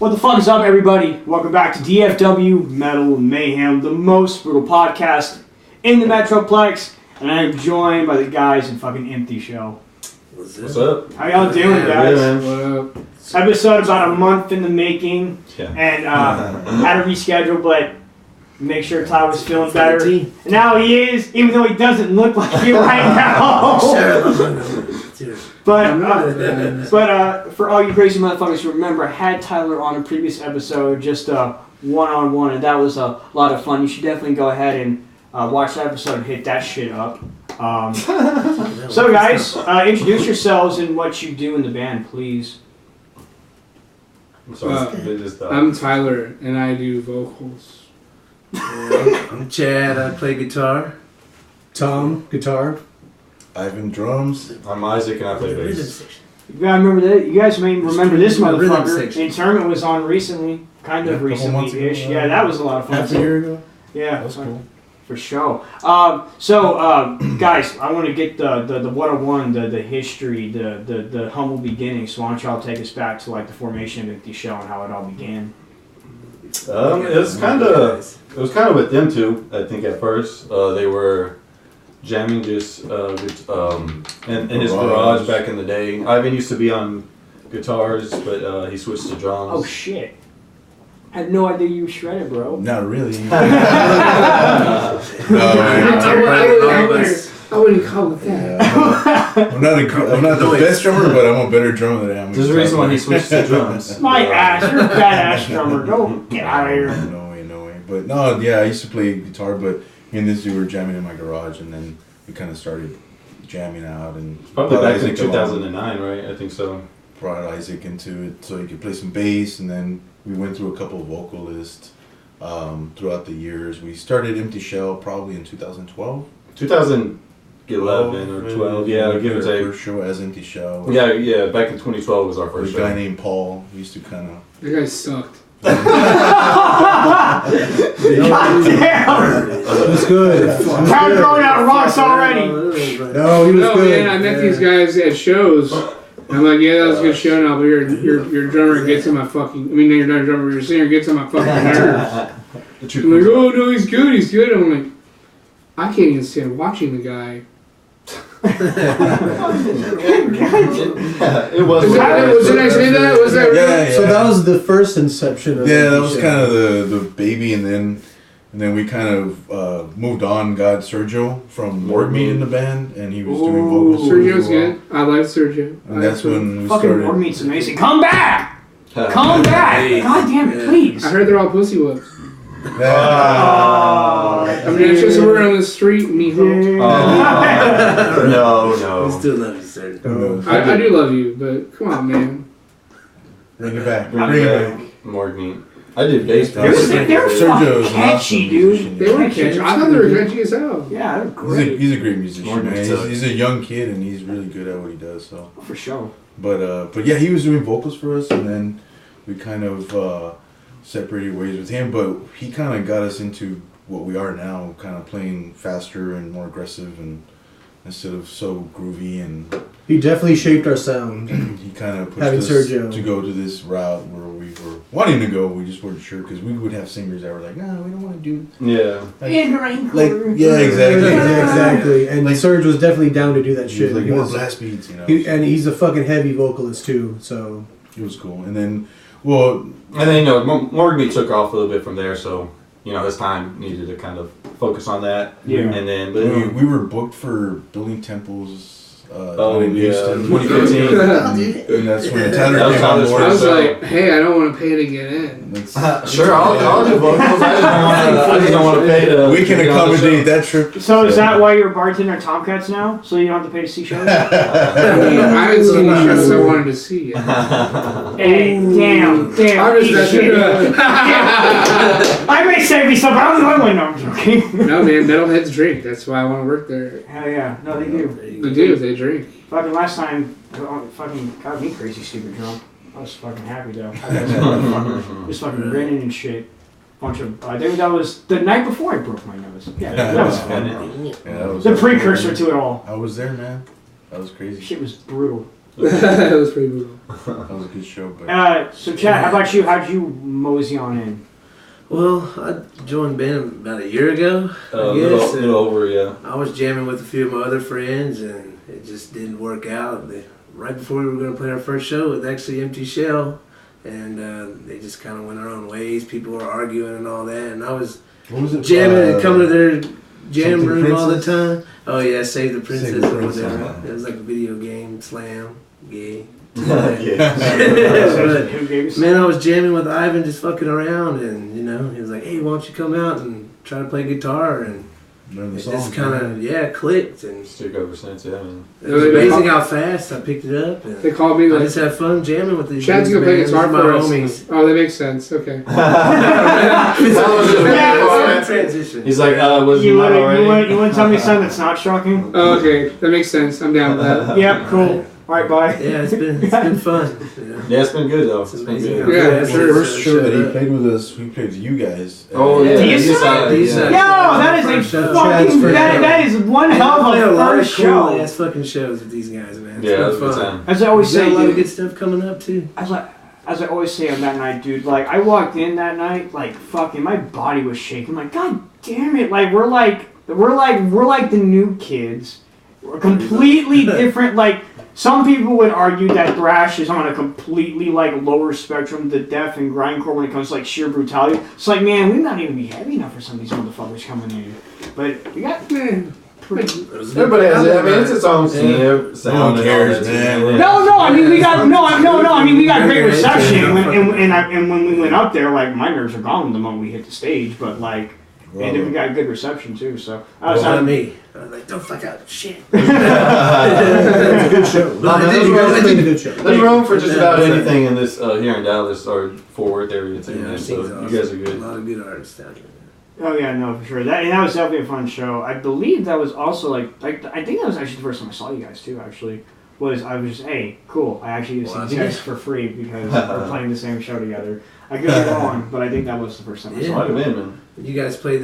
What the fuck is up, everybody? Welcome back to DFW Metal Mayhem, the most brutal podcast in the Metroplex, and I am joined by the guys in fucking Empty Show. What's up? How y'all doing, guys? What up? Episode about a month in the making, and had to reschedule, but make sure Ty was feeling better. And now he is, even though he doesn't look like it right now. But for all you crazy motherfuckers, remember I had Tyler on a previous episode, just one-on-one, and that was a lot of fun. You should definitely go ahead and watch that episode and hit that shit up. So guys, introduce yourselves and what you do in the band, please. I'm Tyler, and I do vocals. I'm Chad, I play guitar. Tom, guitar. Ivan, drums. I'm Isaac, and I play bass. You guys may remember this motherfucker. Internment was on recently, kind of recently-ish. Yeah, that was a lot of fun. Half a year ago? Yeah, that was cool. For sure. Guys, I want to get the 101, the history, the humble beginnings. So why don't y'all take us back to like the formation of the show and how it all began? It was kind of with them two. I think at first they were jamming just in his garage back in the day. Ivan used to be on guitars, but he switched to drums. Oh shit. I had no idea you were shredded, bro. Not really. I wouldn't call it that. I'm not the best drummer, but I'm a better drummer than I am. There's a reason why he switched to drums. My ass, you're a badass drummer. Go get out of here. No way. But no, yeah, I used to play guitar, but me and this dude were jamming in my garage, and then we kind of started jamming out. And Probably back in 2009, right? I think so. Brought Isaac into it so he could play some bass, and then we went through a couple of vocalists throughout the years. We started Empty Shell probably in 2012. 2011 or 12, yeah, give or take. First show as Empty Shell. Yeah, back in 2012 was our first show. A guy named Paul used to kind of... That guy sucked. God damn! It was good. Count throwing out rocks already. No, he was No, good. man, I met these guys at shows. And I'm like, yeah, that was a good show now, but your drummer gets on my fucking... I mean, you're not a drummer, your singer gets on my fucking nerves. I'm like, oh, no, he's good. I'm like, I can't even stand watching the guy. It was. Did I say that? Was that Yeah. So that was the first inception of Yeah, that was show. kind of the baby, and then we kind of moved on. Got Sergio from Morgmeat in the band, and he was doing vocals. Sergio's good. I like Sergio. And that's when we Fucking started. Morgmeat's amazing. Come back! Come back! God damn it, please. I heard they're all pussy whips. I mean, it's just a word on the street, mijo. No. We still love you, sir. I do love you, but come on, man. Bring it back. More meat. I did bass. They're fucking catchy, dude. They were catchy. I thought they were catchy as hell. Yeah, they're great. He's a great musician, Morgan man. sucks. He's a young kid, and he's really good at what he does. So, For sure. but yeah, he was doing vocals for us, and then we kind of separated ways with him. But he kind of got us into what we are now, kind of playing faster and more aggressive, and instead of so groovy. And He definitely shaped our sound. he kind of pushed Having us Sergio. to go to this route where we were wanting to go. We just weren't sure, because we would have singers that were like, "No, we don't want to do." Yeah. Yeah, exactly. Yeah, exactly. And Serge was definitely down to do that He shit. was like more blast beats, you know. And he's a fucking heavy vocalist too, so... It was cool. And then, well... And then, Morgan took off a little bit from there, so, this time needed to kind of focus on that. Yeah. And then, We were booked for building temples in Houston. 2015. And that's when Tyler That was came on Tyler's board. I was So- like, hey, I don't want to pay to get in. Sure, I'll do vocals. I just don't want to pay to... We can to be on the accommodate show. that trip. So is that why you're a bartender at Tomcats now? So you don't have to pay to see shows? I mean, I hadn't seen the shows I wanted to see yet. Hey, damn. I'm just I may say me something, I don't know, no, I'm joking. No, man, metalheads drink. That's why I want to work there. Hell yeah, no, they do. They do, they drink. Fucking last time, fucking got me crazy stupid drunk. I was fucking happy though. I got just fucking grinning and shit. Bunch of, that was the night before I broke my nose. Yeah, that was fun. Yeah, that was The precursor to it all. I was there, man. That was crazy. Shit was brutal. That was pretty brutal. That was a good show. But So Chad, how about you? How'd you mosey on in? Well, I joined band about a year ago, I A guess. little over, yeah. I was jamming with a few of my other friends, and it just didn't work out. Right before we were going to play our first show with actually Empty Shell, and they just kind of went their own ways. People were arguing and all that, and I was what was it? jamming and coming to their jam Something room all the Princess? time. Oh yeah, Save the Princess Save the or Princess, whatever. yeah. It was like a video game, slam, gay. Yeah. But, man, I was jamming with Ivan, just fucking around, and he was like, "Hey, why don't you come out and try to play guitar?" And Learn the it song. just kind of clicked, and Stick ever since, yeah. Man. it was amazing how fast I picked it up. And They called me I like, just had fun jamming with these Chad's dudes, gonna play man. guitar These are for my us. homies. Oh, that makes sense. Okay. Transition. He's like, was You you not want already? to tell me something that's not shocking? Oh, okay, that makes sense. I'm down with that. Yep, cool. All right, bye. Yeah, it's been fun. Yeah, it's been good though. It's It's been amazing. good. Yeah, Yeah, The sure. first show that he played with us, we played with you guys. Oh yeah, D-side? D-side. Yo, that is a First show. fucking Chad's first that is one hell I played of a a lot of first cool show. ass fucking shows with these guys, man. It's Yeah, been that was a good fun. time. As I always Got say, a lot of dude, good stuff coming up too. as I always say on that night, dude, like I walked in that night, like fucking my body was shaking. Like, God damn it, like we're like the new kids. We're completely different. Like some people would argue that thrash is on a completely like lower spectrum to death and grindcore when it comes to like sheer brutality. It's like, man, we not even be heavy enough for some of these motherfuckers coming in. But we got Everybody has it. I mean, it's its own scene. Sound Who cares, and all that, man? too. no. I mean, we got I mean, we got great reception, and when we went up there, like my nerves are gone the moment we hit the stage. But like, and then we got good reception too. So I was Not me. I was like, don't fuck out, shit. It's a good show. No, man, You guys did a good show. There's room for just about anything in this here in Dallas or Fort Worth area too, Yeah, man. I've So seen you guys are a good. lot of good artists down here. Oh yeah, no, for sure. That was definitely a fun show. I believe that was also like I think that was actually the first time I saw you guys too. Actually, I was just hey, cool. I actually get to see you guys for free because we're playing the same show together. I could be wrong, but I think that was the first time I Might saw have you. been, man. You guys played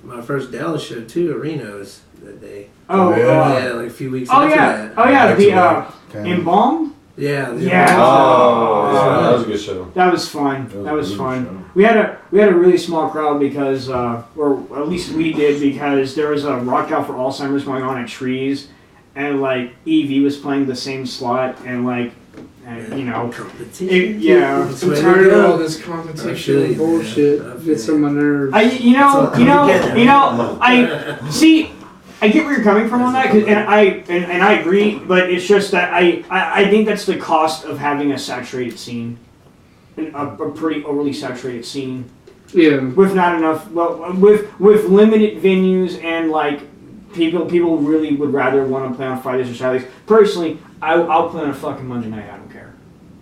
my first Dallas show too, Arenos, that day. Oh Yeah, like a few weeks oh after yeah, that. oh yeah, Back to the back, kind of. Yeah. Embalmed. Yeah. Oh, Yeah. that was a good show. That was fun. That was That was a fun. good show. We had a really small crowd because, or at least we did because there was a rock out for Alzheimer's going on at Trees, and like EV was playing the same slot, and like, Competition. yeah. That's I'm where tired you of go. all this competition Actually, and bullshit. yeah. It gets on my nerves. I see. I get where you're coming from on that, and I agree, but it's just that I think that's the cost of having a saturated scene, a pretty overly saturated scene. Yeah. With not enough, with limited venues and like people really would rather want to play on Fridays or Saturdays. Personally, I'll play on a fucking Monday night. I don't care.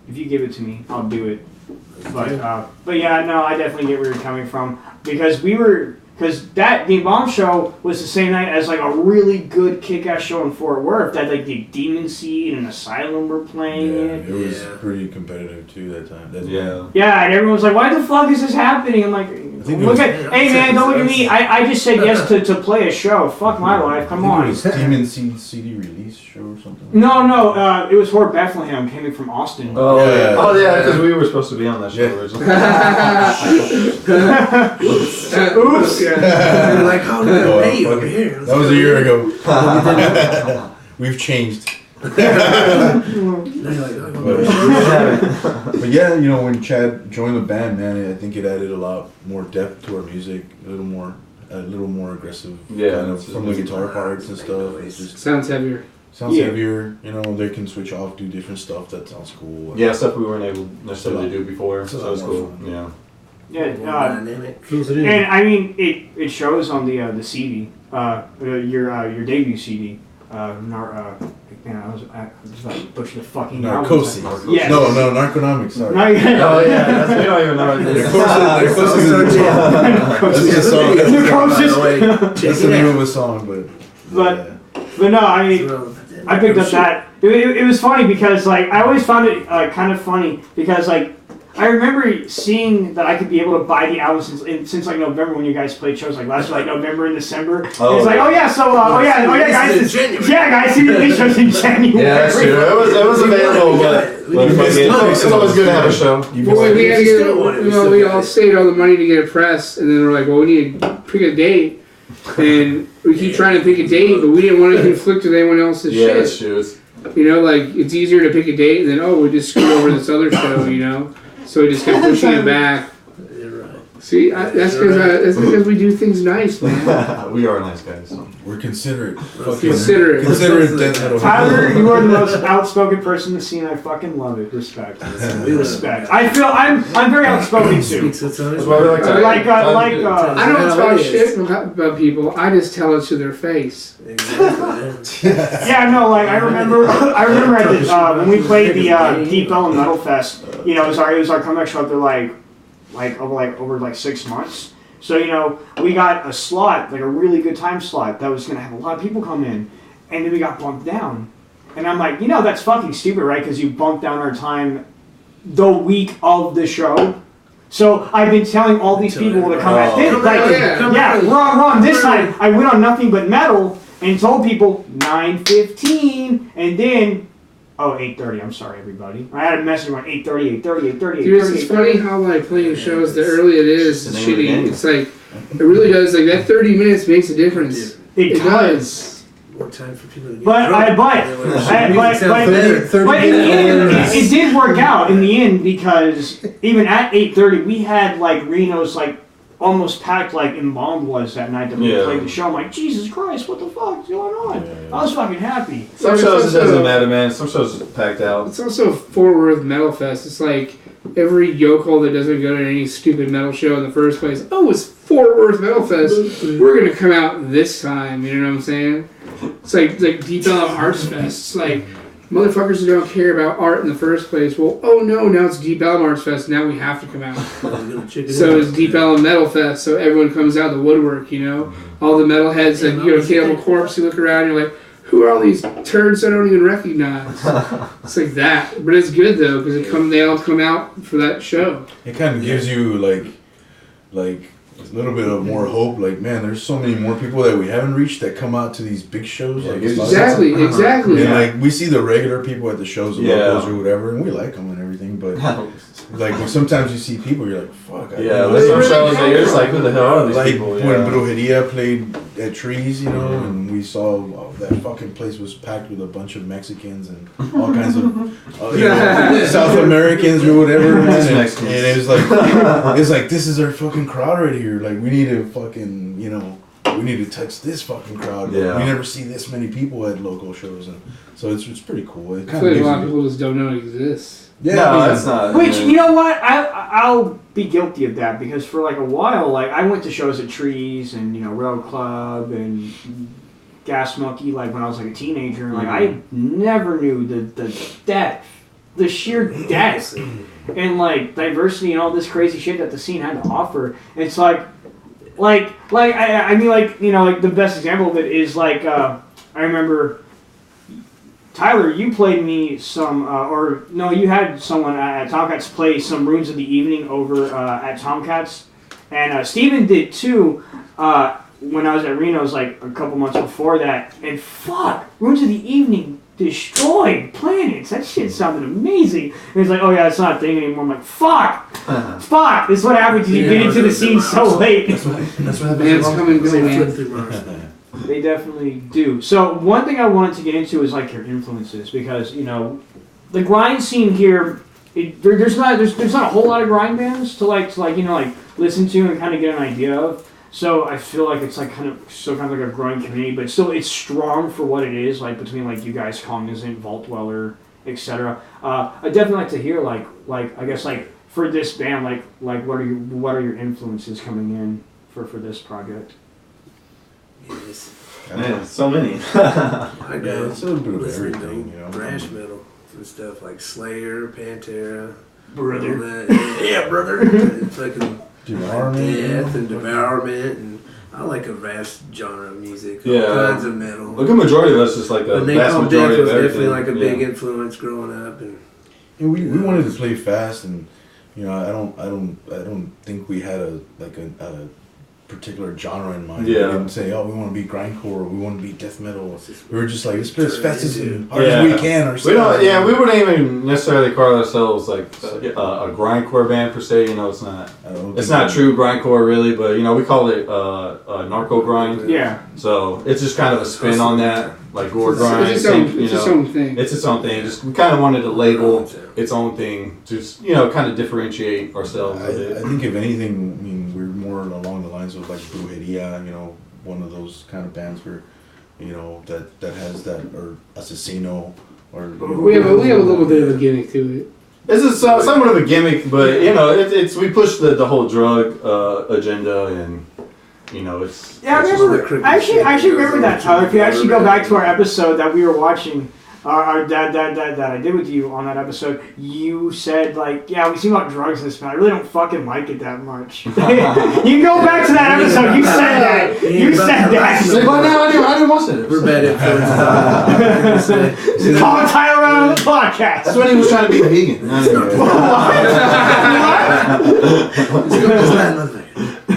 If you give it to me, I'll do it. But yeah, no, I definitely get where you're coming from because the Bomb show was the same night as like a really good kick-ass show in Fort Worth that like the Demon Seed and Asylum were playing Yeah, it. it was Yeah. pretty competitive too that time. Yeah. Yeah, and everyone was like, "Why the fuck is this happening?" I'm like, think it "Look was- at, hey man, don't look at me. I just said yes to play a show. Fuck my life. I Come think on." it was Demon Seed CD release show or something. No, it was for Bethlehem, coming from Austin. Oh Yeah. yeah, because we were supposed to be on that show Yeah. originally. Oops. They're like, oh, no, Oh, hey, over fuck it. here. That was a year ago. We've changed. They're like, oh, But yeah, when Chad joined the band, man, I think it added a lot more depth to our music, a little more aggressive. Yeah, kind of it's- from the guitar parts and stuff. It just Sounds heavier. sounds Yeah. heavier. They can switch off, do different stuff. That sounds cool. Yeah, stuff we weren't able necessarily to do before, It's a so lot it's more cool. fun. Yeah. Yeah, more dynamic. Fills it in. and I mean it shows on the CD, your debut CD. Man, I was about to butcher the fucking Narcosis. album. Yes. No, Narconomics. Sorry. No, yeah. Oh yeah, we don't even know what this is. Narcosis is a song. Narcosis. That's the name of a song, But no, I mean, I picked up that. It was funny because like I always found it kind of funny because like I remember seeing that I could be able to buy the album since like November when you guys played shows like last like November and December. Oh, it's like guys, see the shows in January. Yeah, that's true. It was available, but it's always good to have a show. We all saved all the money to get it pressed, and then we're like, well, we need to pick a date. And we keep trying to pick a date, but we didn't want to conflict with anyone else's shit. Yeah, that's true. You know, like, it's easier to pick a date than, we just screwed over this other show, you know? So we just kept pushing it back. You're right. See, that's because we do things nice, man. We are nice guys. So. We're considerate. Considerate. Tyler, you are the most outspoken person in the scene. I fucking love it. Respect. Respect. I feel I'm very outspoken too. That's why we like to I don't talk shit about people. I just tell it to their face. Exactly. Yeah, no, like I remember at the, when we played the DFW Metal Fest. You know, it was our comeback show after over 6 months. So, you know, we got a slot, like a really good time slot that was going to have a lot of people come in. And then we got bumped down. And I'm like, that's fucking stupid, right? Because you bumped down our time the week of the show. So I've been telling all these people to come at this. Wrong. This time I went on Nothing But Metal and told people 9:15. And then... 8:30. I'm sorry, everybody. I had a message on 8:30. Dude, it's funny how like playing shows, the early it is, the shitty. It's like it really does. Like that 30 minutes makes a difference. It does. More time for people to get but in the end, it did work out in the end because even at 8:30, we had like Reno's like almost packed like Embalmed was that night that we played the show. I'm like, Jesus Christ, what the fuck is going on? Yeah. I was fucking happy. Some shows it doesn't matter, man. Some shows are packed out. It's also Fort Worth Metal Fest. It's like every yokel that doesn't go to any stupid metal show in the first place. Oh, it's Fort Worth Metal Fest. We're gonna come out this time. You know what I'm saying? It's like Deep Ellum Arts Fest. It's like motherfuckers who don't care about art in the first place. Well, now it's Deep Ellum Arts Fest. Now we have to come out. So it's Deep Ellum Metal Fest. So everyone comes out of the woodwork. You know, all the metalheads that Cannibal Corpse. You look around, you're like, who are all these turds I don't even recognize? It's like that, but it's good though because they all come out for that show. It kind of gives you like a little bit of more hope. Like, man, there's so many more people that we haven't reached that come out to these big shows. Yeah, like exactly. And like we see the regular people at the shows, the locals or whatever, and we like them and everything. But like when sometimes you see people, you're like, fuck. There's some shows that you're just like, who the hell are these people? Like when Brujeria played at Trees, and we saw that fucking place was packed with a bunch of Mexicans and all kinds of South Americans or whatever. And it was like, this is our fucking crowd right here. Like we need to fucking, we need to touch this fucking crowd. Yeah. We never see this many people at local shows, and so it's pretty cool. I feel like a lot of people just don't know it exists. Yeah, no, that's not. Which, you know what? I'll be guilty of that because for like a while, like I went to shows at Trees and Rail Club and Gas Monkey, like when I was like a teenager, and like I never knew the depth, the sheer depth, and like diversity and all this crazy shit that the scene had to offer. And it's like the best example of it is like I remember. Tyler, you played me some, you had someone at Tomcats play some Runes of the Evening over at Tomcats, and Steven did too when I was at Reno's like a couple months before that, and fuck, Runes of the Evening destroyed planets. That shit sounded amazing. And he's like, oh yeah, it's not a thing anymore. I'm like, fuck, this is what happens when you get into the scene so late. That's what happens. Man's coming and going, man. They definitely do. So one thing I wanted to get into is like your influences because the grind scene here. There's not a whole lot of grind bands to listen to and kind of get an idea of. So I feel like it's like kind of like a growing community, but still it's strong for what it is. Like between like you guys, Cognizant, Vault Dweller, etc. I definitely like to hear like I guess like for this band like what are your influences coming in for this project? Yes. Man, so many. I got it's a little bit of listening everything, to thrash metal and stuff like Slayer, Pantera, Brother. all that. Yeah, brother. It's fucking Death and Devourment, and I like a vast genre of music. All kinds of metal. Look, a majority of us just like a vast Napalm majority Death was of everything. definitely like a big influence growing up, and we wanted to play fast, and you know, I don't think we had a particular genre in mind. Yeah. We didn't say, oh, we want to be grindcore, or we want to be death metal. We were just like, let's play as fast as hard as we can. Or we don't. Yeah, we wouldn't even necessarily call ourselves like a grindcore band per se. You know, it's not. It's not true grindcore really, but you know, we call it narco grind. Yeah. So it's just kind of a spin on that, like gore grind. It's its own thing. It's its own thing. Just we kind of wanted to label its own thing, just you know, kind of differentiate ourselves a bit. I think if anything, I mean, we're more along the lines of like Brujeria, you know, one of those kind of bands where, you know, that has that, or Asesino, or you know, we have a little bit of a gimmick to it. This is somewhat of a gimmick, but you know, it's we push the whole drug agenda, and you know, it's. Yeah, I remember. I actually remember that, Tyler. If you actually go back to our episode that we were watching, that I did with you on that episode, you said like, yeah, we see about drugs in this band. I really don't fucking like it that much. You can go back to that episode. You said that. You said that. But now I didn't watch it. We're bad influences. Call Tyler out on the podcast. That's when he was trying to be vegan.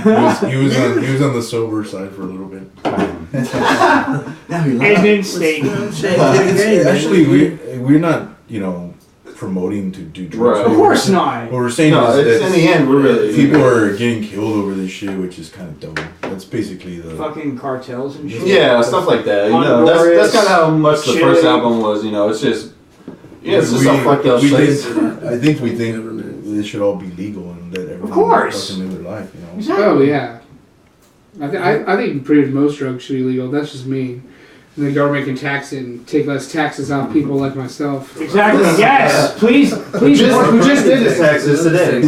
he was on the sober side for a little bit. And then steak. Actually, we're not, you know, promoting to do drugs. Right. Of course not. What we're saying is it's, in the end, we're really people are getting killed over this shit, which is kind of dumb. That's basically the Fucking cartels and shit. yeah, stuff like that. You know, that's kind of how much the first album was. You know, it's just it's just a fucked up place. I think we think this should all be legal and let everyone fucking live their life. You know. Exactly. Oh yeah. I think pretty much most drugs should be legal. That's just me. And the government can tax it and take less taxes off people like myself. Exactly. Yes. Please. Who just did his taxes today? And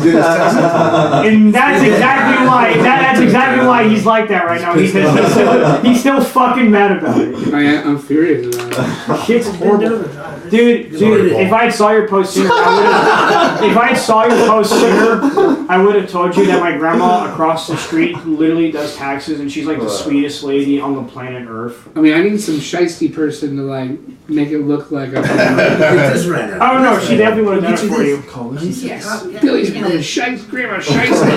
that's exactly why. That's exactly why he's like that right now. Because he's still fucking mad about it. I'm furious about it. Shit's horrible. Dude. If I had saw your post sooner, I would have told you that my grandma across the street literally does taxes, and she's like the sweetest lady on the planet Earth. I mean, I need some shiesty person to like make it look like a. Oh no, she definitely would have done it for you. Yes, Billy's grandma shiesty.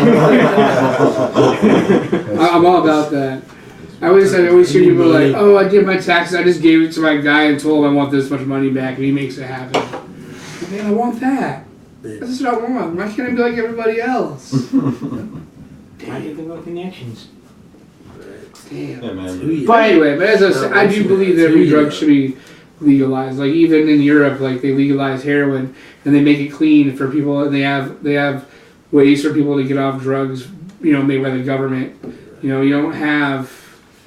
I'm all about that. I always hear people like, oh, I did my taxes, I just gave it to my guy and told him I want this much money back, and he makes it happen. Man, I want that. That's what I want. Why can't I be like everybody else? I think they're no connections. Damn. Yeah, man. But anyway, as I said, I do believe that every drug should be legalized. Like even in Europe, like they legalize heroin and they make it clean for people, and they have ways for people to get off drugs, you know, made by the government. You know, you don't have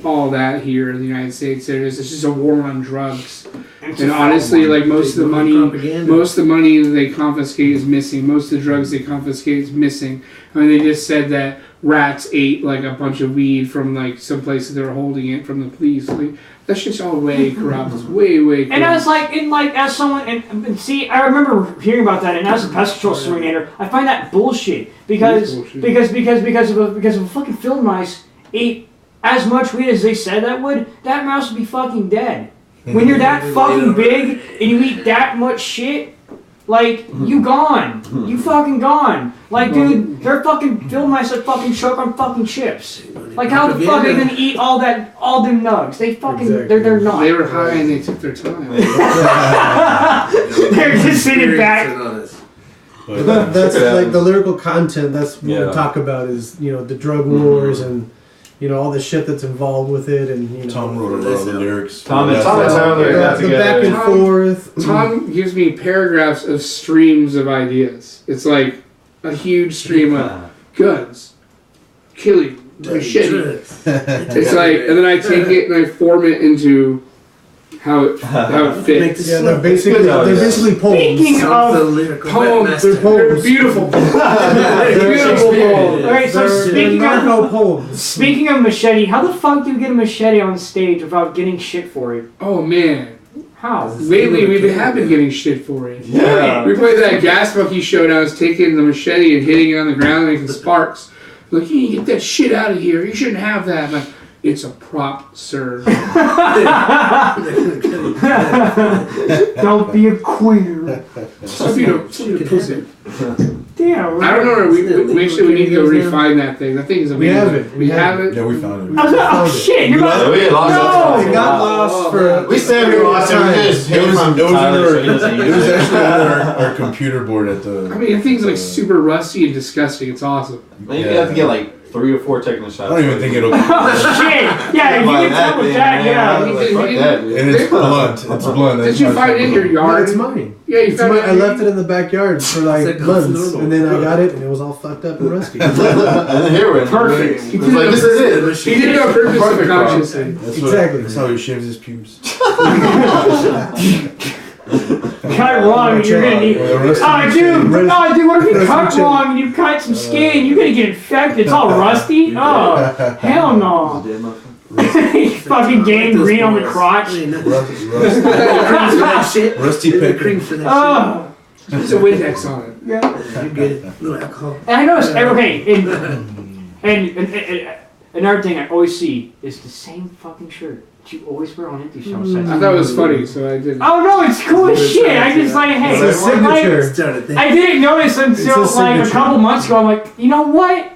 all that here in the United States. It's just a war on drugs. And honestly, like most of the money they confiscate is missing. Most of the drugs they confiscate is missing. I mean, they just said that rats ate like a bunch of weed from like some place that they were holding it from the police. Like, that shit's all way corrupt. It's way corrupt. And I was like, as someone, and see, I remember hearing about that, and as a pest control exterminator, I find that bullshit because of a fucking field mice ate as much weed as they said that would. That mouse would be fucking dead. When you're that fucking big and you eat that much shit, like, you gone. You fucking gone. Like, dude, they're fucking field mice that fucking choke on fucking chips. Like, how the fuck are they gonna eat all them nugs? They fucking, they're not. They were high and they took their time. They're just sitting back. That's like the lyrical content. That's what we talk about is, you know, the drug wars and, you know, all the shit that's involved with it, and you know. Tom wrote a lot of the lyrics. Tom and Tyler got the together. back and forth. Tom gives me paragraphs of streams of ideas. It's like a huge stream of guns, killing, machete. It's like, and then I take it and I form it into how it fits. Yeah, they're basically poems. Speaking of poems, they're beautiful. Beautiful poems. Alright, so speaking of machete, how the fuck do you get a machete on stage without getting shit for it? Oh man. How? Lately, we have been getting shit for it. Yeah. We played that Gas Monkey show, and I was taking the machete and hitting it on the ground and making sparks. Like, you need to get that shit out of here. You shouldn't have that. I'm like, It's a prop, sir. Don't be a queer. Just be a pussy. Damn. I don't know. We actually we need to go refine that thing. That thing is amazing. We have it. We have it. Yeah, we found it. Oh shit! You're about We lost no. it. It got lost for. We said we lost it. We just It hid was, from it was Tyler, so he under, doesn't it use was it. actually under our computer board at the. I mean, that thing's like super rusty and disgusting. It's awesome. I think you have to get like 3 or 4 technical shots. I don't even think it'll. Oh shit! Yeah, if you can tell with that, yeah. Fuck that, dude. And it's blunt. It's blunt. Did you find it in your No, yard? it's mine. Yeah, you It's found mine. it. I left it in the backyard for like It's like months, normal. and then I got it, and it was all fucked up and rusty. And then here we're Perfect. It's like, this is it. He did it on purpose Perfect subconsciously. Exactly. That's how he shaves his pubes. Cut wrong, and you're gonna need. Oh, dude! What if you cut wrong and you cut some skin? You're gonna get infected. It's all rusty. Oh, hell no! You fucking gangrene on the crotch. Rusty Cream pecker. for that Oh. There's a Windex on it. Yeah. shit. You get it. No alcohol. And I noticed, okay, and another thing I always see is the same fucking shirt that you always wear on empty shell sets. I thought it was funny, so I didn't. Oh no, it's cool as shit. I just like, hey, It's a like, signature. Started thinking. I didn't notice until It's a like a signature. couple months ago. I'm like, you know what?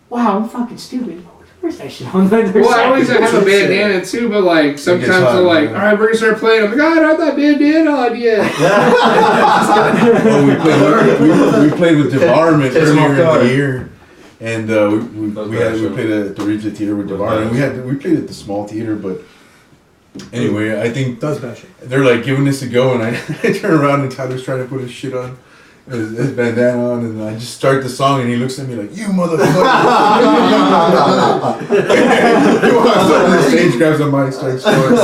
Wow, I'm fucking stupid. Where's that shit on there? Well, I always have a bandana too, but like sometimes hot, they're like, man. all right, we're gonna start playing. I'm like, I don't have that bandana on yet. Oh, we played with Devarment Catch him off earlier in guard. the year, and we played at the Regis Theater with Devarment. We played at the small theater, but anyway, I think Does bad shit. they're like giving this a go, and I turn around and Tyler's trying to put his shit on. His bandana on, and I just start the song, and he looks at me like, "You motherfucker!" He walks up the stage, grabs a mic, starts going. We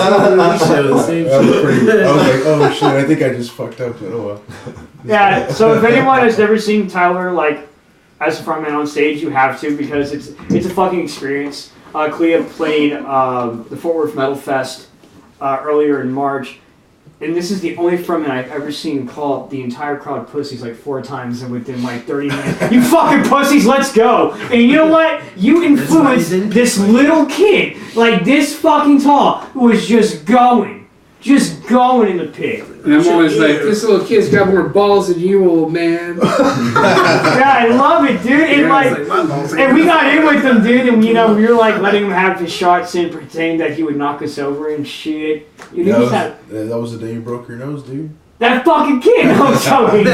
show the same I was like, "Oh shit! I think I just fucked up." But oh well. Yeah. So if anyone has never seen Tyler like as a frontman on stage, you have to because it's a fucking experience. Clea played the Fort Worth Metal Fest earlier in March. And this is the only frontman I've ever seen call the entire crowd pussies like 4 times and within like 30 minutes. You fucking pussies, let's go! And you know what? You influenced this little kid, like this fucking tall, who was just going in the pit. And I'm always like, this little kid's got more balls than you, old man. Yeah, I love it, dude. And like, and we got in with him, dude, and we were like letting him have his shots and pretending that he would knock us over and shit. You know, That was the day you broke your nose, dude. that fucking kid. I'm joking.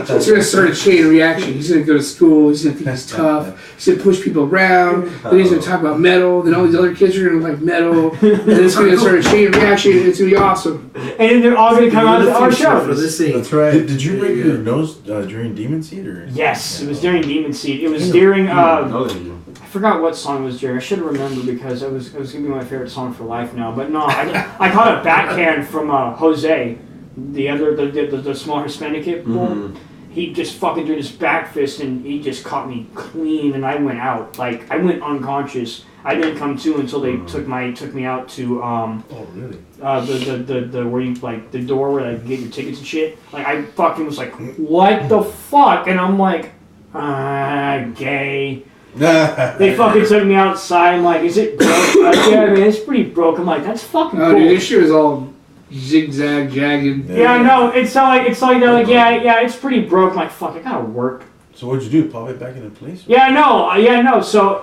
He's gonna start a chain reaction. He's gonna go to school. He's gonna think he's tough. He's gonna push people around. Then he's gonna talk about metal. Then all these other kids are gonna like metal. And then it's gonna start a chain reaction. And it's gonna be awesome. And then they're all gonna come out to our For show. this scene. That's right. Did you break your nose during Demon Seed or? Yes, it was during Demon Seed. It was during No, thank you. I forgot what song it was during. I should have remembered because it was gonna be my favorite song for life now. But no, I caught a backhand from Jose, the small Hispanic kid. He just fucking did his back fist and he just caught me clean and I went out. Like I went unconscious. I didn't come to until they took me out to Oh really? the where you like the door where like get your tickets and shit. Like I fucking was like, what the fuck? And I'm like, gay. They fucking took me outside. I'm like, is it broke? Like, yeah, man, it's pretty broke. I'm like, that's fucking Oh, cool. dude, this shit was all zigzag, jagged. Yeah, I know. It's like they're like, yeah, it's pretty broke. I'm like, fuck, I gotta work. So what'd you do? Pop it back into place? Yeah, no. So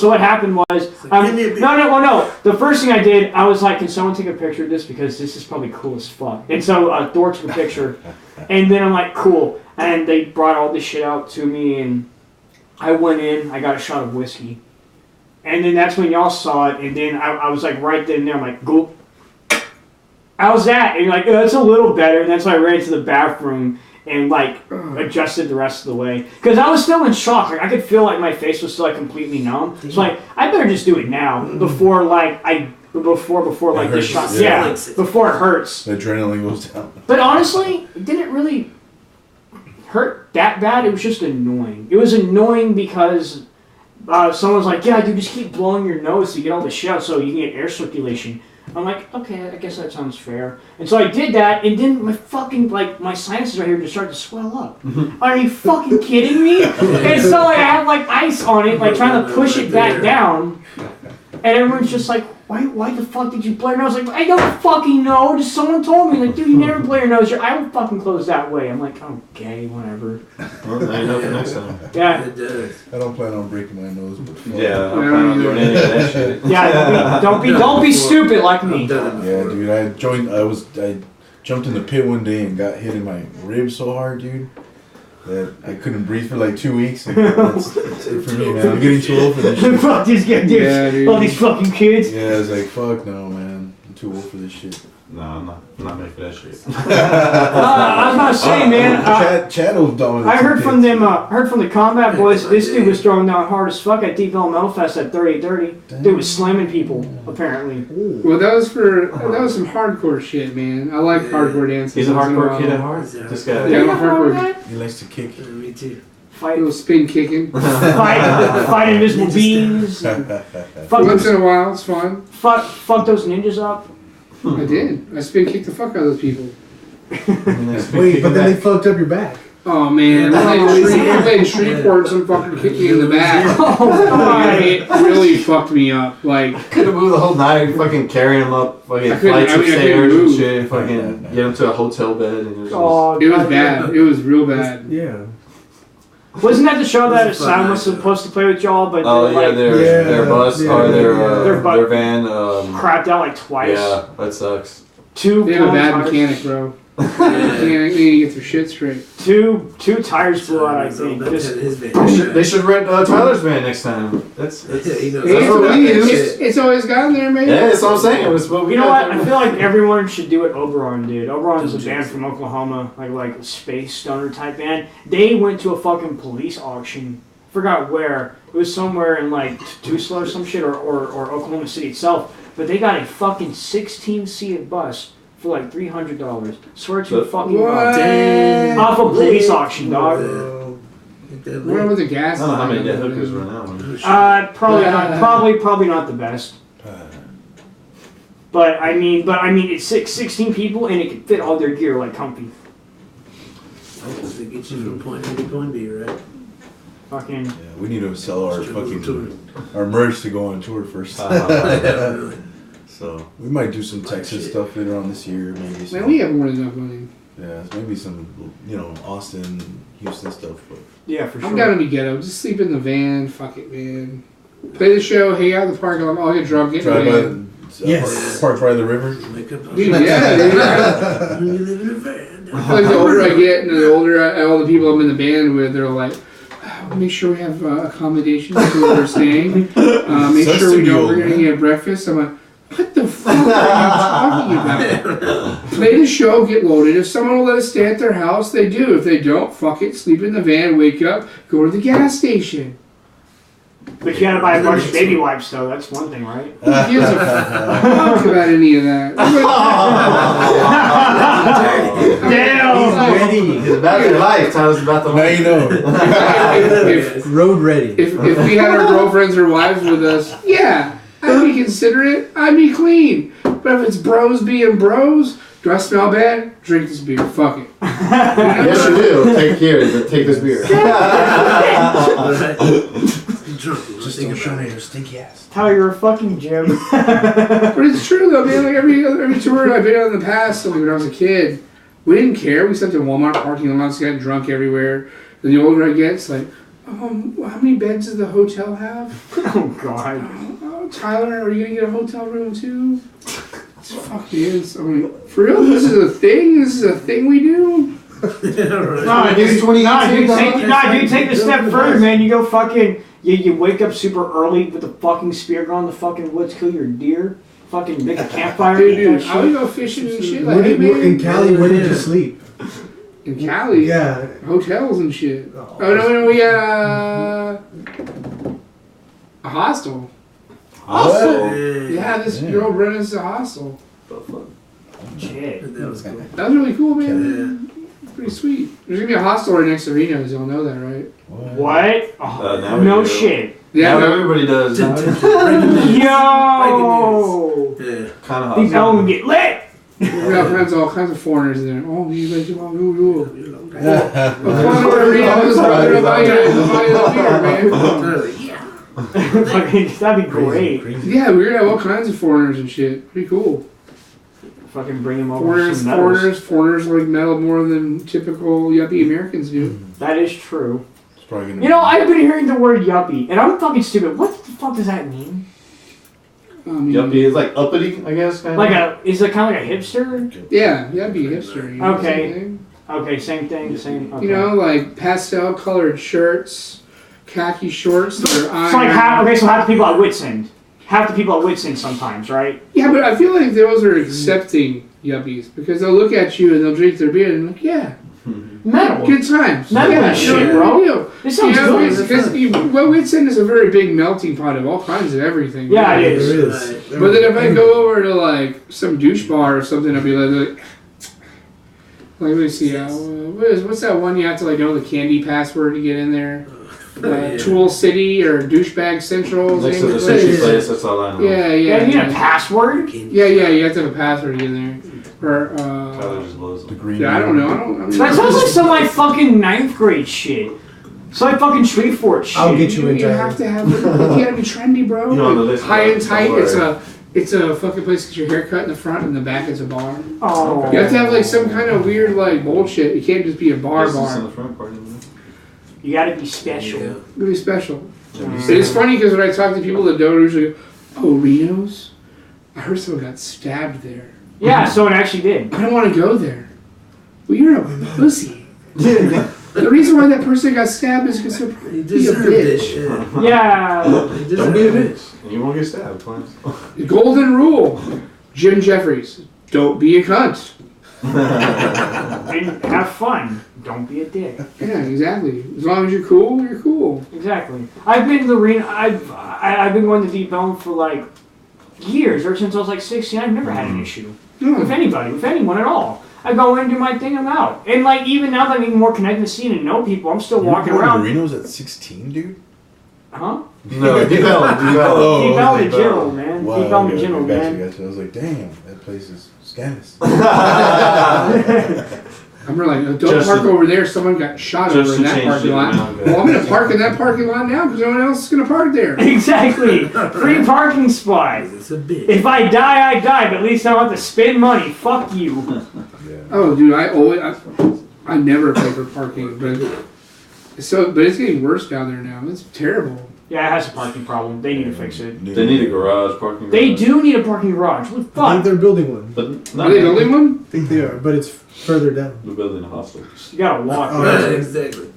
what happened was, no. The first thing I did, I was like, can someone take a picture of this because this is probably cool as fuck. And so Thor took a picture, and then I'm like, cool. And they brought all this shit out to me, and I went in. I got a shot of whiskey, and then that's when y'all saw it. And then I was like, right then and there, I'm like, gulp. How's that? And you're like, oh, it's a little better. And that's why I ran into the bathroom and like adjusted the rest of the way because I was still in shock. Like I could feel like my face was still like completely numb. So like I better just do it now before like before like this shot. Yeah, before it hurts. The adrenaline goes down. But honestly, it didn't really hurt that bad. It was just annoying. It was annoying because someone was like, yeah, dude, just keep blowing your nose to get all the shit out so you can get air circulation. I'm like, okay, I guess that sounds fair. And so I did that, and then my fucking, like, my sinuses right here just started to swell up. Are you fucking kidding me? And so I had, like, ice on it, like, trying to push it back down. And everyone's just like, why the fuck did you blow your nose? Like, I don't fucking know. Just someone told me. Like, dude, you never blow your nose. Your eye will fucking close that way. I'm like, okay, whatever. Well, I know for next time. Yeah. It does. I don't plan on breaking my nose, but Yeah, I'm planning on doing any of that shit. Yeah, don't be stupid like me. Yeah, dude, I jumped in the pit one day and got hit in my ribs so hard, dude, that I couldn't breathe for like 2 weeks. Like, that's it for me, man. I'm getting too old for this shit. Fuck these guys, dude. All these fucking kids. Yeah, I was like, fuck no, man. I'm too old for this shit. No, I'm not making that shit. I was about to say, man. Chad was done. I heard from them. Heard from the combat boys. This dude was throwing down hard as fuck at DFW Metal Fest at 3830. Dude was slamming people apparently. Well, that was some hardcore shit, man. I like hardcore dancing. He's a hardcore kid at heart. This guy. Yeah, I'm a hardcore. He likes to kick. Me too. Fight, Little spin kicking. fight invisible beings. Fuck Once in a while, it's fun. Fuck those ninjas up. I did. I spin kicked the fuck out of those people. Wait, but then they fucked up your back. Oh man, I played Shreveport and some fucking kicked me in the back. It really fucked me up. Like, Could have moved the whole night, fucking carrying him up, fucking I couldn't- flights I mean, I couldn't upstairs and move. shit, fucking get him to a hotel bed, and it was Oh, it was God. bad. It was real bad. Yeah. Wasn't that the show that Asylum was supposed to play with y'all, but oh yeah, like, their bus or Their their van. crapped out like twice? Yeah, that sucks. Two They have a blown bad tires. mechanic, bro. Mechanic need to get their shit straight. Two tires blew out, I think. Just, They should rent Tyler's van next time. That's Yeah, he knows. Hey, what we do. it's always gotten there, man. yeah, that's what I'm saying. It was what we you know got what? there. I feel like everyone should do what Oberon did. Oberon's a band from Oklahoma, like a space stoner type band. They went to a fucking police auction. Forgot where. It was somewhere in like Tulsa or some shit, or Oklahoma City itself. But they got a fucking 16-seated bus for like $300. Swear to fucking God. Damn. Off a police auction, dog. Where was the gas? I don't know how many dead hookers were now. Probably not the best. But I mean, it's 16 people and it can fit all their gear like comfy. They get you from point A to point B, right? Fucking. Yeah, we need to sell our our merch to go on tour first. Really. So we might do some Texas stuff later on this year, maybe. Some, Man, we have more than enough money. yeah, maybe some Austin, Houston stuff. But Yeah, for sure. I'm down to be ghetto. Just sleep in the van. Fuck it, man. Play the show. Hang out in the parking lot. I'll get drunk. Get in drive the by, van. Yes. park by the river. Wake up. Dude, yeah, dude. When you live in a van. I feel like the older I get, and the older all the people I'm in the band with, they're like, make sure we have accommodations where we're staying. Make Sucks sure to we be know old, we're going to man. get breakfast. I'm like, what the fuck are you talking about? Play the show, get loaded. If someone will let us stay at their house, they do. If they don't, fuck it, sleep in the van, wake up, go to the gas station. But you gotta buy a bunch of baby wipes, though. That's one thing, right? Who gives a fuck about any of that? Damn! It's about your life. Tyler's about the Now you know. if, Road ready. if we had our girlfriends or wives with us, yeah, I'd be considerate, I'd be clean. But if it's bros being bros, do I smell bad? Drink this beer. Fuck it. Yes, you do. Take this beer. Just don't show me your stinky ass. Tyler, you're a fucking gym. But it's true though, man. Like every tour I've been on in the past, like when I was a kid, we didn't care. We slept in Walmart parking lots, got drunk everywhere. Then the older I get, it's like, how many beds does the hotel have? Oh, God. Oh, Tyler, are you gonna get a hotel room too? Fuck yes. I'm like, for real? This is a thing? This is a thing we do? No, dude, take the step further, man. You go fucking, you wake up super early with a fucking spear, go in the fucking woods, kill your deer, fucking make a campfire. Dude, I would go fishing and shit. Like, Where hey, did, man, in Cali, where did you sleep? in Cali, Yeah. hotels and shit. Oh no, we had a hostel. Yeah, this girl brought us a hostel. Shit. That was cool. That was really cool, man. pretty sweet. There's gonna be a hostel right next to Reno's. Y'all know that, right? What? Oh, now we no do. shit. Yeah, everybody does. Yo! Yeah. Kind of These hot. elves get lit! We got friends, all kinds of foreigners in there. Oh, you guys want to Yeah. That'd be great. Crazy. Yeah, we're gonna have all kinds of foreigners and shit. Pretty cool. Fucking bring them over to some Foreigners like metal more than typical yuppie Americans do. That is true. It's probably gonna You know, I've been hearing the word yuppie, and I'm fucking stupid. What the fuck does that mean? Yuppie is like uppity, I guess. Kind of. Is it kind of like a hipster? Yeah, yuppie hipster. You know, Okay. same thing. Okay, same thing, same. Okay. You know, like pastel colored shirts, khaki shorts that are So like ironed. so half the people at Whitson. Half the people at Whitson sometimes, right? Yeah, but I feel like those are accepting yuppies because they'll look at you and they'll drink their beer and like, yeah, Metal. good times. Metal yeah, and shit, bro. This sounds good. Because what Whitson is a very big melting pot of all kinds of everything. Yeah, right? it is. There is. Right. But then if I go over to like some douche bar or something, I'll be like let me see, what's that one you have to like know the candy password to get in there? Tool City or Douchebag Central. Next to the sushi place, that's all I know. Yeah, Yeah, you need a password? Yeah, you have to have a password to get in there. Or, Tyler just blows The them. green. yeah, I don't know. That sounds like some like fucking 9th grade shit. It's like fucking Street Fort shit. I'll get you in, You have to have you gotta be trendy, bro. You know, on the list, High and tight, don't it's a fucking place to get your hair cut in the front and the back is a bar. Oh. You have to have like some kind of weird like bullshit. You can't just be a bar. In the front part, isn't it? You gotta be special. Yeah. Really special. Mm. It is funny because when I talk to people that don't usually go, oh, Reno's? I heard someone got stabbed there. Yeah, so it actually did. I don't want to go there. Well, you're a pussy. The reason why that person got stabbed is because He they're be a deserved this bitch. shit. Yeah. He Don't deserved be a it. bitch. And you won't get stabbed, please. The golden rule. Jim Jeffries. Don't be a cunt. And have fun. Don't be a dick. Yeah, exactly. As long as you're cool, you're cool. Exactly. I've been to the arena. I've been going to Deep Ellum for like years, ever since I was like 16. I've never had an issue with No. anybody, with anyone at all. I go in, do my thing, I'm out. And like even now that I'm even more connected to the scene and know people, I'm still walking around. Reno's at 16, dude. Huh? No, deep out. Deep Ellum in general, man. Wow, Deep Ellum in okay, general, man. Gotcha. I was like, damn, that place is scandalous. I'm like, don't Just park to- over there. Someone got shot just over in to that change parking it lot. around, Well, I'm going to park in that parking lot now because no one else is going to park there. Exactly. Free parking spot. It's a bitch. If I die, I die, but at least I don't have to spend money. Fuck you. Yeah. Oh, dude, I never pay for parking, but it's getting worse down there now. It's terrible. Yeah, it has a parking problem. They need to fix it. They need a garage, parking They garage. do need a parking garage. What the I think fuck? they're building one. But Are not they building one? I think they are, but it's further down. We're building a hostel. You gotta walk. Oh, Right, yeah. exactly.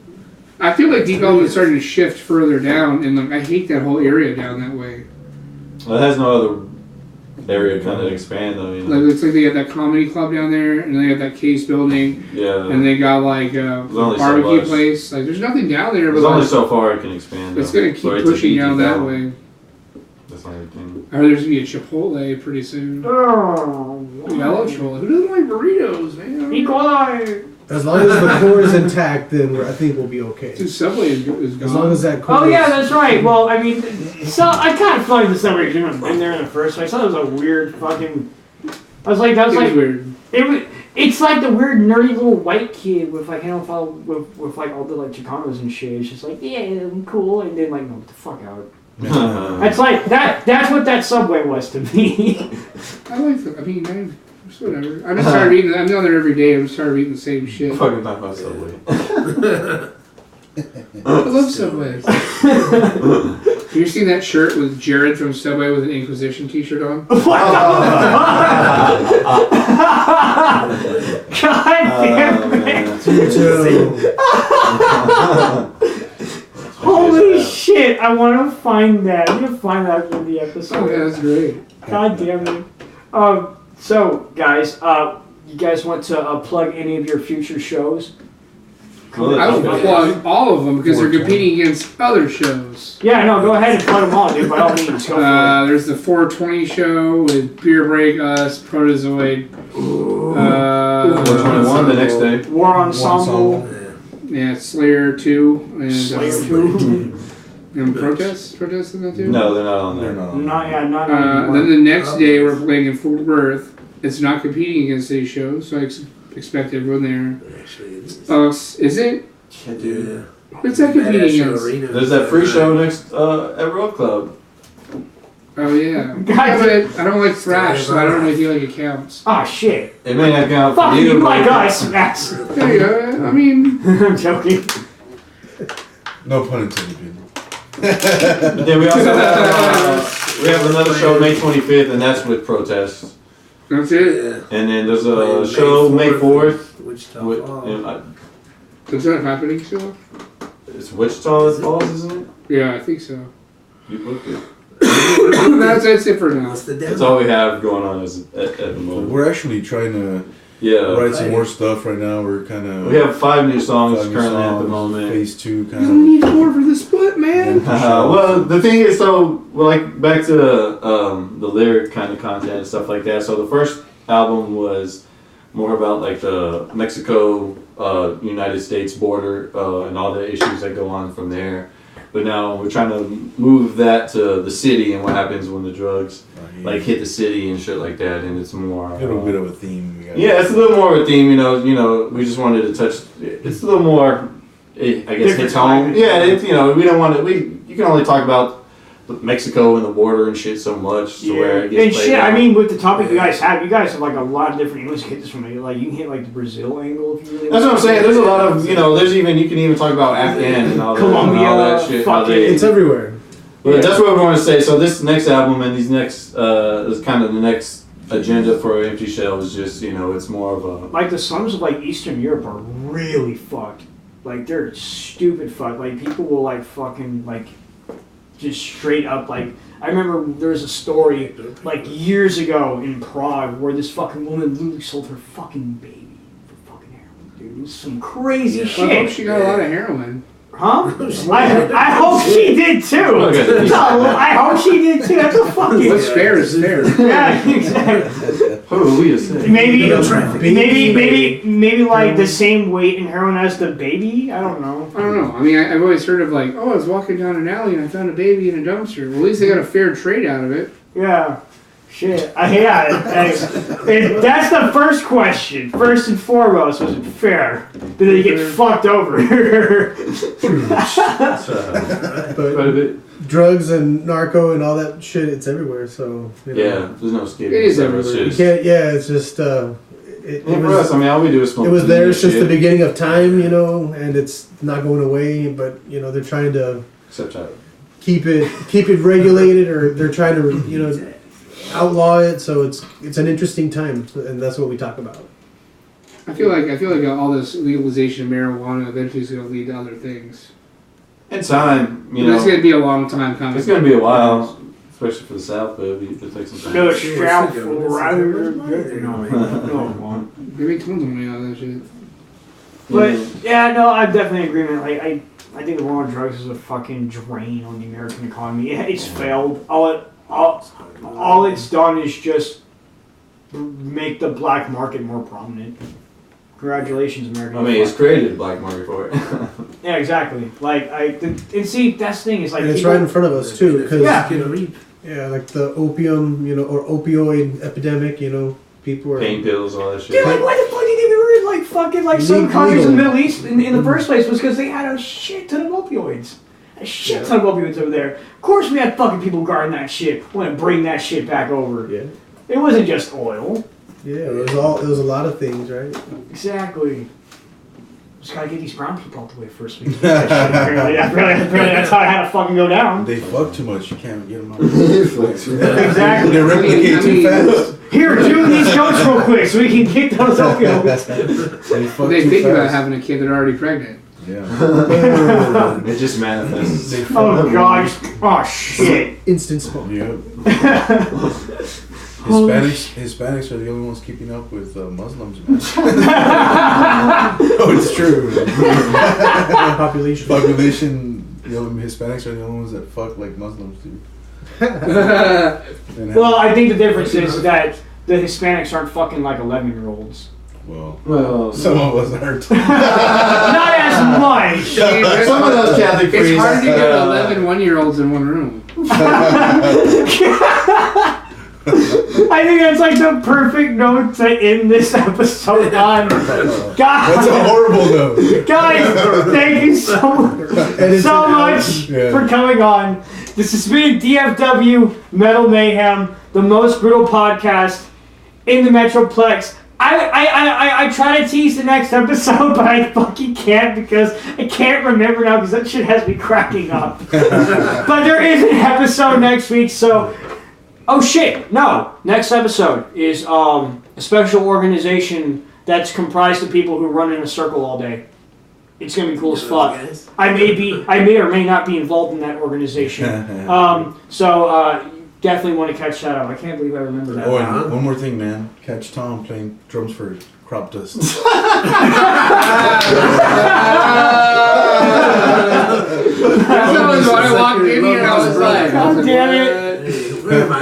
I feel like Deep Ellum is starting to shift further down, and like I hate that whole area down that way. Well, it has no other area kind of expand though, you know. Like it's like they have that comedy club down there, and they have that case building, Yeah. and they got like a only so barbecue much. place. Like there's nothing down there, but There's only like, so far it can expand. it's though. gonna keep For it to pushing be down deep that down. way. That's the only thing. I heard there's gonna be a Chipotle pretty soon. Oh, Yeah, I love Chipotle. Who doesn't like burritos, man? Equalize. As long as the core is intact, then I think we'll be okay. Dude, Subway is gone. As long as that core Oh yeah, is... that's right. Well, I mean, so I kind of feel like the subway shouldn't have been there in the first place. I thought it was a weird fucking. That was It was like weird. it was. It's like the weird nerdy little white kid with like with like all the like Chicanos and shit. It's just like yeah, I'm cool, and then like no, get the fuck out. That's like that. That's what that subway was to me. I like them. I mean, it's whatever. I'm just tired of eating. I'm down there every day. I'm just tired of eating the same shit. Fucking talking about Subway. I love Subway. Have you seen that shirt with Jared from Subway with an Inquisition t-shirt on? What the fuck? God damn it! Holy shit! I want to find that. I need to find that for the episode. Oh yeah, that's great. God damn it. So, guys, you guys want to plug any of your future shows? I would plug all of them because they're competing against other shows. Yeah, no, go ahead and plug them all, dude. By all means, go for it. There's the 420 show with Beer Break, us, Protozoid. 421 the next day. War Ensemble. Yeah, Slayer 2. And, Slayer 2. And Protest? Protest in that too? No, they're not on there. Not anymore. Then the next day we're playing in Fort Worth. It's not competing against these shows, so I expect everyone there. Actually, it's Is it? Yeah, dude. What's that competing against? There's that free show next at Road Club. Oh yeah. Guys, But I don't like thrash, so I don't really feel like it counts. Ah, shit. It may not count for Fuck you, you, but like us, Max. There you go. I mean, I'm joking. No pun intended. But then we also have another show May 25th, and that's with protests. that's it. Yeah. And then there's a show May 4th. Wichita With, Falls. Is that happening still? it's Wichita Falls, isn't it? Yeah, I think so. You booked it. That's it for now. What's the That's demo? all we have going on at the moment. We're actually trying to Yeah. write some more stuff right now. We're kind of. We have 5 new songs currently at the moment. Phase 2 You kind don't need more for the split, man. Well, the thing is, so like back to the lyric kind of content and stuff like that. So the first album was more about like the Mexico United States border and all the issues that go on from there. But now we're trying to move that to the city and what happens when the drugs like hit the city and shit like that. And it's more a little bit of a theme. yeah, it's a little more of a theme. You know, we just wanted to touch. It's a little more. I guess hits home. Yeah, it's, we don't want to. You can only talk about Mexico and the border and shit so much to where it gets And played shit, out. I mean, with the topic you guys have like a lot of different angles. You can hit this from like you can hit like the Brazil angle if you really. That's what I'm saying. There's a lot of there's even you can even talk about Afghan and all that, Colombia, and all that shit. How they, It's everywhere. but that's what we want to say. So this next album and these next is kind of the next agenda for Empty Shell is just it's more of a Like the slums of like Eastern Europe are really fucked. Like they're stupid fucked. Like people will like fucking like just straight up like. I remember there was a story like years ago in Prague where this fucking woman literally sold her fucking baby for fucking heroin, dude. It was some crazy I shit. hope she got a lot of heroin. Huh? I hope she did too. Okay. No, I hope she did too. That's a fucking. What's fair is fair. Yeah, exactly. who are we to say? Maybe like the same weight in heroin as the baby. I don't know. I don't know. I mean, I've always heard of like, I was walking down an alley and I found a baby in a dumpster. Well, at least they got a fair trade out of it. Yeah. Shit. That's the first question. First and foremost, was it fair? Did they get fucked over? But drugs and narco and all that shit, it's everywhere. So Yeah, there's no escape. It is everywhere. you can't. Yeah, it's just. It For was, us, I mean, all we do is smoke. it was weed there and since the shit. beginning of time, and it's not going away. But they're trying to Except child. keep it regulated, or they're trying to outlaw it. So it's an interesting time, and that's what we talk about. I feel like all this legalization of marijuana eventually is going to lead to other things. In time, It's going to be a long time coming. it's going to be a while, especially for the South, but it'll take some time. No, shout for rather. They make tons of money out of that shit. But yeah, no, I'm definitely in agreement. Like I think the war on drugs is a fucking drain on the American economy. It's failed. All it's done is just make the black market more prominent. Congratulations, American. I mean, it's created a black market for it. Yeah, exactly. Like and see, that's the thing is like And it's people- right in front of us too, because Yeah. like the opium, or opioid epidemic, people are. Pain pills, all that shit. Dude, like, why the fuck did they ever like fucking like some countries in the Middle East in the first place was because they had a shit ton of opioids. A shit ton of opioids over there. Of course we had fucking people guarding that shit, want to bring that shit back over. Yeah. It wasn't just oil. Yeah, it was a lot of things, right? Exactly. Just gotta get these brown people out the way first. Apparently, that's how I had to fucking go down. They fuck too much. You can't get them out. Exactly. They replicate too fast. Here, do these goats real quick so we can get those opioids. They fuck They too think about fast. having a kid they're already pregnant. Yeah. It just manifests. Oh god. Oh shit. Instant smoke. Yeah. Hispanics are the only ones keeping up with Muslims, man. Oh, it's true. Population. Hispanics are the only ones that fuck like Muslims do. Well, I think the difference is that the Hispanics aren't fucking like 11-year-olds. Well, some of us aren't. Not as much. Some of those Catholic priests. It's hard to get 11 one-year-olds in one room. I think that's like the perfect note to end this episode on. Guys, that's a horrible note. Guys, thank you so much for coming on. This has been DFW Metal Mayhem, the most brutal podcast in the Metroplex. I try to tease the next episode, but I fucking can't because I can't remember now because that shit has me cracking up. But there is an episode next week, so... Oh shit, no. Next episode is a special organization that's comprised of people who run in a circle all day. It's gonna be cool as fuck. I may or may not be involved in that organization. So definitely want to catch that up. I can't believe I remember that. Oh, and one more thing, man. Catch Tom playing drums for Crop Dust. That's what I walked in here and I was like, God damn it. Where am I?